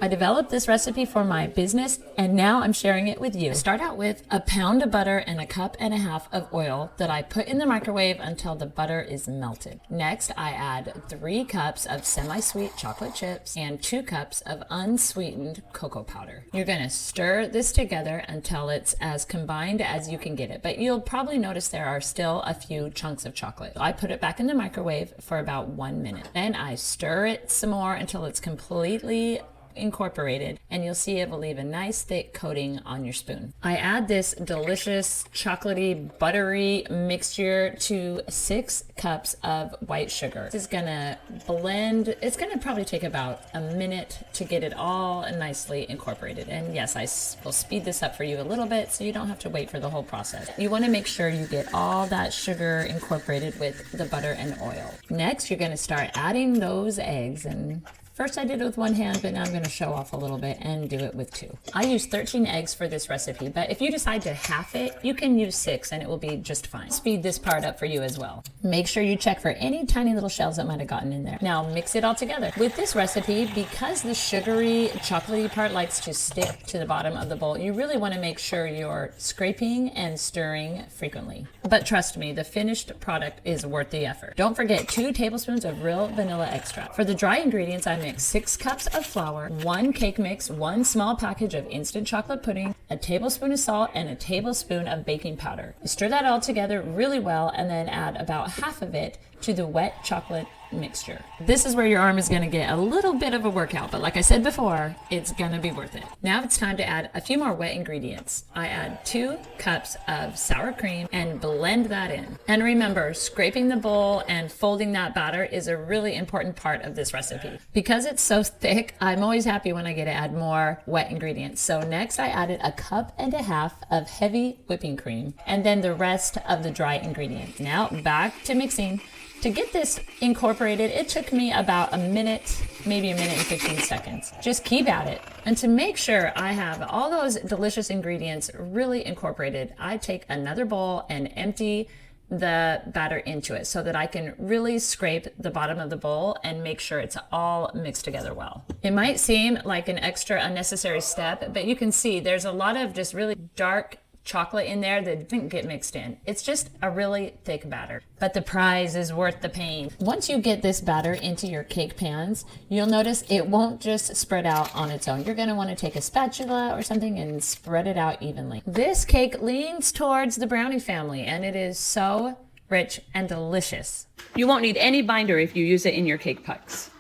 I developed this recipe for my business and now I'm sharing it with you. I start out with a pound of butter and a cup and a half of oil that I put in the microwave until the butter is melted. Next, I add 3 cups of semi-sweet chocolate chips and 2 cups of unsweetened cocoa powder. You're gonna stir this together until it's as combined as you can get it, but you'll probably notice there are still a few chunks of chocolate. I put it back in the microwave for about 1 minute. Then I stir it some more until it's completely incorporated, and you'll see it will leave a nice thick coating on your spoon. I add this delicious chocolatey buttery mixture to 6 cups of white sugar. This is gonna blend. It's gonna probably take about a minute to get it all nicely incorporated, and yes, I will speed this up for you a little bit so you don't have to wait for the whole process. You want to make sure you get all that sugar incorporated with the butter and oil. Next, you're gonna start adding those eggs, and first I did it with 1 hand, but now I'm going to show off a little bit and do it with 2. I use 13 eggs for this recipe, but if you decide to half it, you can use 6 and it will be just fine. Speed this part up for you as well. Make sure you check for any tiny little shells that might have gotten in there. Now mix it all together. With this recipe, because the sugary, chocolatey part likes to stick to the bottom of the bowl, you really want to make sure you're scraping and stirring frequently. But trust me, the finished product is worth the effort. Don't forget 2 tablespoons of real vanilla extract. For the dry ingredients, I mix 6 cups of flour, 1 cake mix, 1 small package of instant chocolate pudding, a tablespoon of salt, and a tablespoon of baking powder. You stir that all together really well and then add about half of it to the wet chocolate mixture. This is where your arm is going to get a little bit of a workout, but like I said before, it's going to be worth it. Now it's time to add a few more wet ingredients. I add 2 cups of sour cream and blend that in. And remember, scraping the bowl and folding that batter is a really important part of this recipe. Because it's so thick, I'm always happy when I get to add more wet ingredients. So next I added a cup and a half of heavy whipping cream and then the rest of the dry ingredients. Now back to mixing. To get this incorporated, it took me about a minute, maybe a minute and 15 seconds. Just keep at it. And to make sure I have all those delicious ingredients really incorporated, I take another bowl and empty the batter into it so that I can really scrape the bottom of the bowl and make sure it's all mixed together well. It might seem like an extra unnecessary step, but you can see there's a lot of just really dark chocolate in there that didn't get mixed in. It's just a really thick batter, but the prize is worth the pain. Once you get this batter into your cake pans, you'll notice it won't just spread out on its own. You're going to want to take a spatula or something and spread it out evenly. This cake leans towards the brownie family, and it is so rich and delicious. You won't need any binder if you use it in your CakePucks.